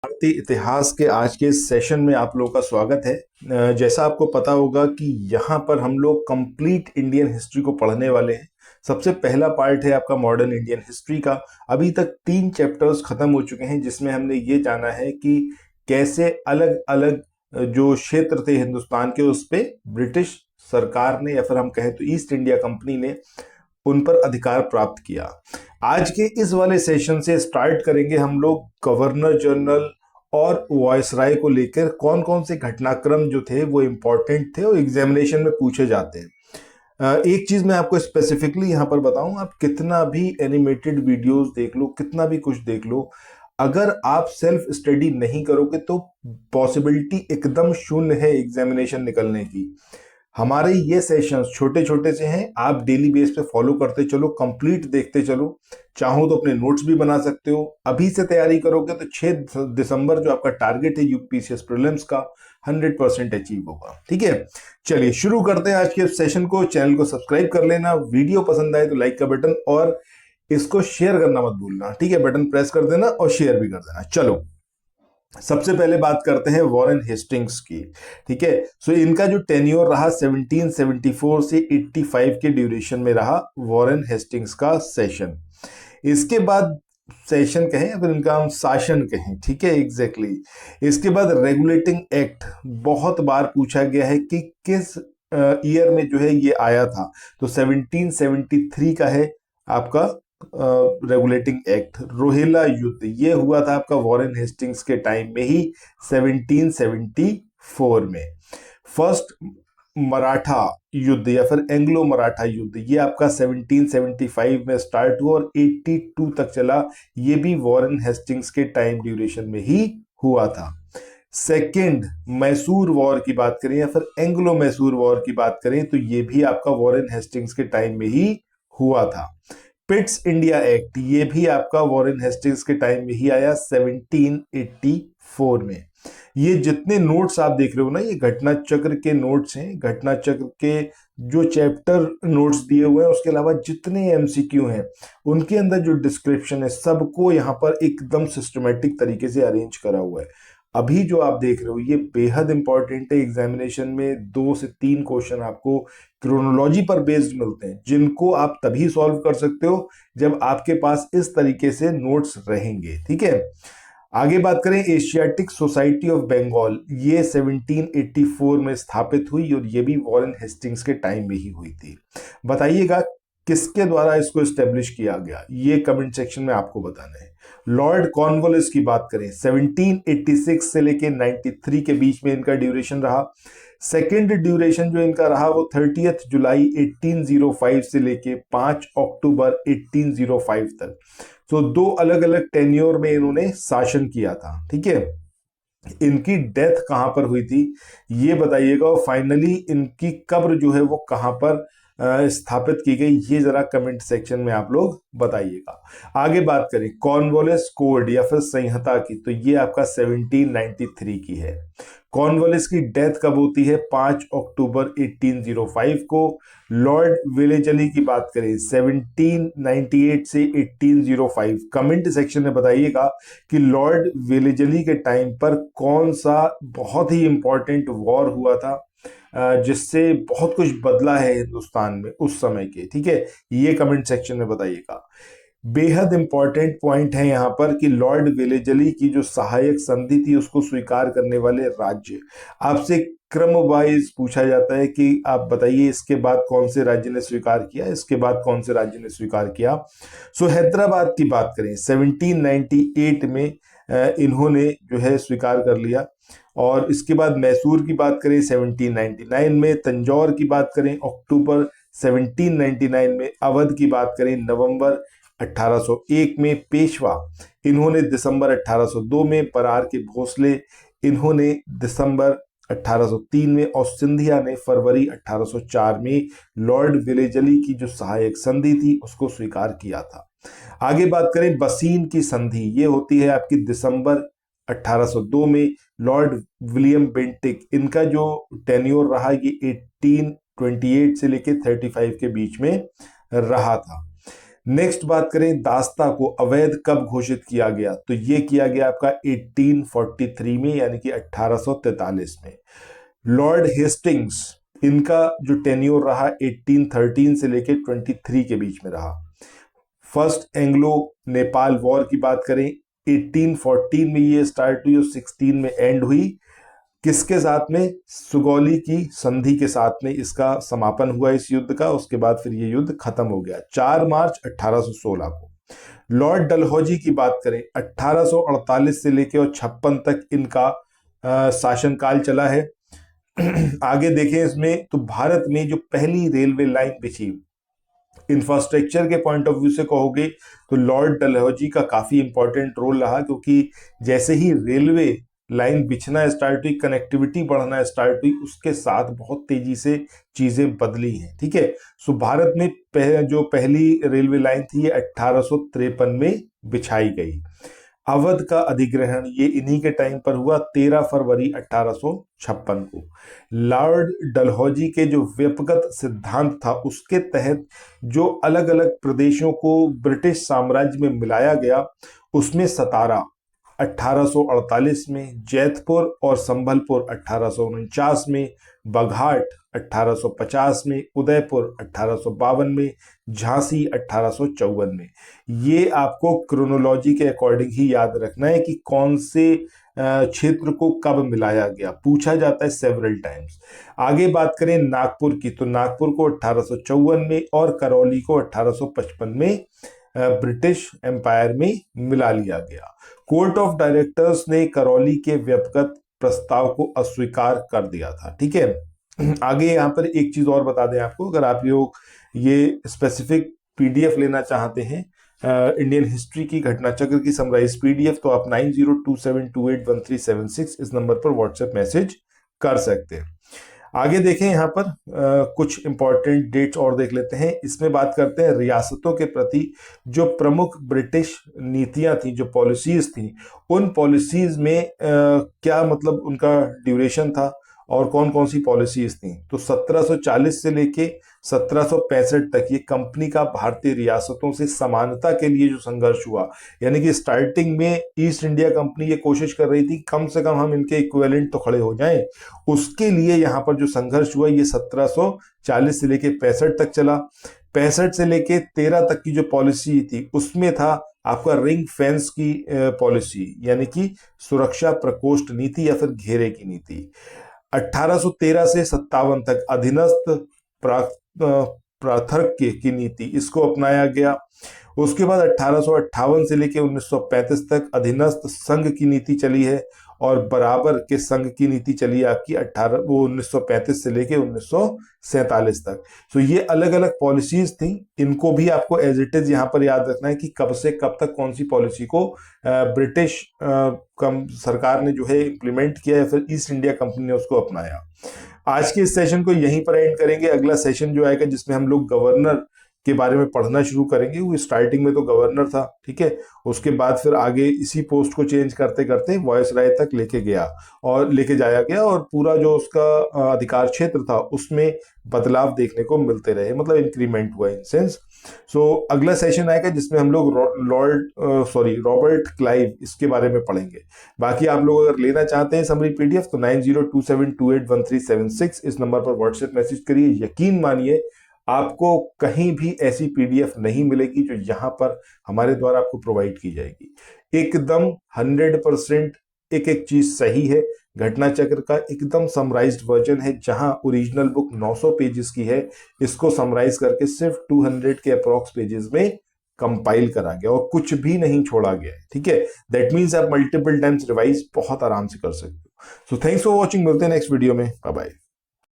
भारतीय इतिहास के आज के इस सेशन में आप लोगों का स्वागत है। जैसा आपको पता होगा कि यहाँ पर हम लोग कंप्लीट इंडियन हिस्ट्री को पढ़ने वाले हैं। सबसे पहला पार्ट है आपका मॉडर्न इंडियन हिस्ट्री का। अभी तक 3 चैप्टर्स खत्म हो चुके हैं, जिसमें हमने ये जाना है कि कैसे अलग अलग जो क्षेत्र थे हिंदुस्तान के, उस पे ब्रिटिश सरकार ने या फिर हम कहें तो ईस्ट इंडिया कंपनी ने उन पर अधिकार प्राप्त किया। आज के इस वाले सेशन से स्टार्ट करेंगे हम लोग गवर्नर जनरल और वॉयसराय को लेकर कौन कौन से घटनाक्रम जो थे वो इंपॉर्टेंट थे और एग्जामिनेशन में पूछे जाते हैं। एक चीज मैं आपको स्पेसिफिकली यहां पर बताऊं, आप कितना भी एनिमेटेड वीडियोस देख लो, कितना भी कुछ देख लो, अगर आप सेल्फ स्टडी नहीं करोगे तो पॉसिबिलिटी एकदम शून्य है एग्जामिनेशन निकलने की। हमारे ये सेशंस छोटे छोटे से हैं, आप डेली बेस पे फॉलो करते चलो, कंप्लीट देखते चलो। चाहो तो अपने नोट्स भी बना सकते हो। अभी से तैयारी करोगे तो 6 दिसंबर जो आपका टारगेट है यूपीसीएस प्रीलिम्स का 100% अचीव होगा। ठीक है, चलिए शुरू करते हैं आज के सेशन को। चैनल को सब्सक्राइब कर लेना, वीडियो पसंद आए तो लाइक का बटन और इसको शेयर करना मत भूलना। ठीक है, बटन प्रेस कर देना और शेयर भी कर देना। चलो सबसे पहले बात करते हैं वॉरेन हेस्टिंग्स की। ठीक है, सो इनका जो टेन्योर रहा 1774 से 85 के ड्यूरेशन में रहा वॉरेन हेस्टिंग्स का सेशन। इसके बाद सेशन कहें या फिर इनका हम शासन कहें, ठीक है, एग्जैक्टली। इसके बाद रेगुलेटिंग एक्ट बहुत बार पूछा गया है कि किस ईयर में जो है ये आया था, तो 1773 का है आपका रेगुलेटिंग एक्ट। रोहिला युद्ध ये हुआ था आपका वॉरेन हेस्टिंग्स के टाइम में ही, 1774 में। फर्स्ट मराठा युद्ध या फिर एंग्लो मराठा युद्ध ये आपका 1775 में स्टार्ट हुआ और 82 तक चला। ये भी वॉरेन हेस्टिंग्स के टाइम ड्यूरेशन में ही हुआ था। सेकेंड मैसूर वॉर की बात करें या फिर एंग्लो मैसूर वॉर की बात करें तो ये भी आपका वॉरेन हेस्टिंग्स के टाइम में ही हुआ था। पिट्स इंडिया एक्ट ये भी आपका वॉरेन हेस्टिंग्स के टाइम में ही आया 1784 में। ये जितने नोट्स आप देख रहे हो ना, ये घटना चक्र के नोट्स हैं। घटना चक्र के जो चैप्टर नोट्स दिए हुए हैं, उसके अलावा जितने एमसीक्यू हैं उनके अंदर जो डिस्क्रिप्शन है, सबको यहाँ पर एकदम सिस्टमेटिक तरीके से अरेंज करा हुआ है। अभी जो आप देख रहे हो ये बेहद इंपॉर्टेंट है। एग्जामिनेशन में 2 से 3 क्वेश्चन आपको क्रोनोलॉजी पर बेस्ड मिलते हैं, जिनको आप तभी सॉल्व कर सकते हो जब आपके पास इस तरीके से नोट्स रहेंगे। ठीक है, आगे बात करें एशियाटिक सोसाइटी ऑफ बंगाल, ये 1784 में स्थापित हुई और ये भी वॉरेन हेस्टिंग्स के टाइम में ही हुई थी। बताइएगा किसके द्वारा इसको एस्टेब्लिश किया गया, ये कमेंट सेक्शन में आपको बताना है। लॉर्ड कॉर्नवालिस की बात करें, 1786 से लेके 93 के बीच में इनका ड्यूरेशन रहा। सेकेंड ड्यूरेशन जो इनका रहा वो 30 जुलाई 1805 से लेके 5 अक्टूबर 1805 तक। तो 2 अलग अलग टेन्योर में इन्होंने शासन किया था। ठीक है, इनकी डेथ कहां पर हुई थी ये बताइएगा, और फाइनली इनकी कब्र जो है वो कहां पर स्थापित की गई, ये जरा कमेंट सेक्शन में आप लोग बताइएगा। आगे बात करें कॉर्नवालिस कोड या फिर संहिता की, तो ये आपका 1793 की है। कॉर्नवालिस की डेथ कब होती है? 5 अक्टूबर 1805 को। लॉर्ड वेलेजली की बात करें 1798 से 1805। कमेंट सेक्शन में बताइएगा कि लॉर्ड वेलेजली के टाइम पर कौन सा बहुत ही इंपॉर्टेंट वॉर हुआ था जिससे बहुत कुछ बदला है हिंदुस्तान में उस समय के। ठीक है, ये कमेंट सेक्शन में बताइएगा। बेहद इंपॉर्टेंट पॉइंट है यहां पर कि लॉर्ड वेलेजली की जो सहायक संधि थी उसको स्वीकार करने वाले राज्य, आपसे क्रम वाइज पूछा जाता है कि आप बताइए इसके बाद कौन से राज्य ने स्वीकार किया, इसके बाद कौन से राज्य ने स्वीकार किया। सो हैदराबाद की बात करें 1798 में इन्होंने जो है स्वीकार कर लिया। और इसके बाद मैसूर की बात करें 1799 में, तंजौर की बात करें अक्टूबर 1799 में, अवध की बात करें नवंबर 1801 में, पेशवा इन्होंने दिसंबर 1802 में, परार के भोसले इन्होंने दिसंबर 1803 में और सिंधिया ने फरवरी 1804 में लॉर्ड वेलेजली की जो सहायक संधि थी उसको स्वीकार किया था। आगे बात करें बसीन की संधि, ये होती है आपकी दिसंबर 1802 में। लॉर्ड विलियम बेंटिक इनका जो टेन्योर रहा ये 1828 से लेके 35 के बीच में रहा था। नेक्स्ट बात करें दास्ता को अवैध कब घोषित किया गया, तो ये किया गया आपका 1843 में, यानी कि 1843 में। लॉर्ड हेस्टिंग्स, इनका जो टेन्योर रहा 1813 से लेकर 23 के बीच में रहा। फर्स्ट एंग्लो नेपाल वॉर की बात करें 1814 में ये स्टार्ट हुई और 16 में एंड हुई। किसके साथ में? सुगौली की संधि के साथ में इसका समापन हुआ इस युद्ध का। उसके बाद फिर ये युद्ध खत्म हो गया 4 मार्च 1816 को। लॉर्ड डलहौजी की बात करें 1848 से लेकर और 56 तक इनका शासनकाल चला है। आगे देखें इसमें तो भारत में जो पहली रेलवे लाइन बिछी, इंफ्रास्ट्रक्चर के पॉइंट ऑफ व्यू से कहोगे तो लॉर्ड डलहौजी का काफी इंपॉर्टेंट रोल रहा, क्योंकि जैसे ही रेलवे लाइन बिछना स्टार्ट हुई, कनेक्टिविटी बढ़ना स्टार्ट हुई, उसके साथ बहुत तेजी से चीजें बदली हैं। ठीक है, सो भारत में जो पहली रेलवे लाइन थी ये 1853 में बिछाई गई। अवध का अधिग्रहण ये इन्हीं के टाइम पर हुआ 13 फरवरी 1856 को। लॉर्ड डलहौजी के जो व्यक्तिगत सिद्धांत था उसके तहत जो अलग अलग प्रदेशों को ब्रिटिश साम्राज्य में मिलाया गया, उसमें सतारा 1848 में, जैतपुर और संभलपुर 1849 में, बघाट 1850 में, उदयपुर 1852 में, झांसी 1854 में। ये आपको क्रोनोलॉजी के अकॉर्डिंग ही याद रखना है कि कौन से क्षेत्र को कब मिलाया गया, पूछा जाता है सेवरल टाइम्स। आगे बात करें नागपुर की, तो नागपुर को 1854 में और करौली को 1855 में ब्रिटिश एम्पायर में मिला लिया गया। कोर्ट ऑफ डायरेक्टर्स ने करौली के व्यक्तिगत प्रस्ताव को अस्वीकार कर दिया था। ठीक है, आगे यहाँ पर एक चीज और बता दें आपको, अगर आप लोग ये स्पेसिफिक पीडीएफ लेना चाहते हैं इंडियन हिस्ट्री की घटना चक्र की समराइज पीडीएफ, तो आप 9027281376 इस नंबर पर व्हाट्सएप मैसेज कर सकते हैं। आगे देखें यहाँ पर कुछ इंपॉर्टेंट डेट्स और देख लेते हैं। इसमें बात करते हैं रियासतों के प्रति जो प्रमुख ब्रिटिश नीतियां थी, जो पॉलिसीज थी, उन पॉलिसीज में क्या मतलब उनका ड्यूरेशन था और कौन कौन सी पॉलिसीज थी। तो 1740 से लेके 1765 तक ये कंपनी का भारतीय रियासतों से समानता के लिए जो संघर्ष हुआ, यानी कि स्टार्टिंग में ईस्ट इंडिया कंपनी ये कोशिश कर रही थी कम से कम हम इनके इक्विवेलेंट तो खड़े हो जाएं, उसके लिए यहाँ पर जो संघर्ष हुआ ये 1740 से लेके 65 तक चला। 65 से लेके 13 तक की जो पॉलिसी थी उसमें था आपका रिंग फेंस की पॉलिसी, यानी कि सुरक्षा प्रकोष्ठ नीति या फिर घेरे की नीति। 1813 से 57 तक अधीनस्थ प्राथर्क की नीति, इसको अपनाया गया। उसके बाद 1858 से लेकर 1935 तक अधीनस्थ संघ की नीति चली है और बराबर के संघ की नीति चली आपकी 1935 से लेकर 1947 तक। तो ये अलग अलग पॉलिसीज थी, इनको भी आपको एज इट इज यहाँ पर याद रखना है कि कब से कब तक कौन सी पॉलिसी को ब्रिटिश सरकार ने जो है इम्प्लीमेंट किया या फिर ईस्ट इंडिया कंपनी ने उसको अपनाया। आज के इस सेशन को यहीं पर एंड करेंगे। अगला सेशन जो आएगा जिसमें हम लोग गवर्नर के बारे में पढ़ना शुरू करेंगे। वो स्टार्टिंग में तो गवर्नर था, ठीक है, उसके बाद फिर आगे इसी पोस्ट को चेंज करते करते वायसराय तक लेके जाया गया और पूरा जो उसका अधिकार क्षेत्र था उसमें बदलाव देखने को मिलते रहे, मतलब इंक्रीमेंट हुआ इन सेंस। सो अगला सेशन आएगा जिसमें हम लोग रॉबर्ट क्लाइव इसके बारे में पढ़ेंगे। बाकी आप लोग अगर लेना चाहते हैं समरी पीडीएफ तो 9027281376 इस नंबर पर व्हाट्सएप मैसेज करिए। यकीन मानिए आपको कहीं भी ऐसी पीडीएफ नहीं मिलेगी जो यहां पर हमारे द्वारा आपको प्रोवाइड की जाएगी। एकदम 100% एक एक चीज सही है। घटना चक्र का एकदम समराइज्ड वर्जन है, जहां ओरिजिनल बुक 900 पेजेस की है, इसको समराइज करके सिर्फ 200 के अप्रॉक्स पेजेस में कंपाइल करा गया और कुछ भी नहीं छोड़ा गया है। ठीक है, दैट मीन्स आप मल्टीपल टाइम्स रिवाइज बहुत आराम से कर सकते हो। सो थैंक्स फॉर वॉचिंग, मिलते हैं नेक्स्ट वीडियो में, बाय बाय।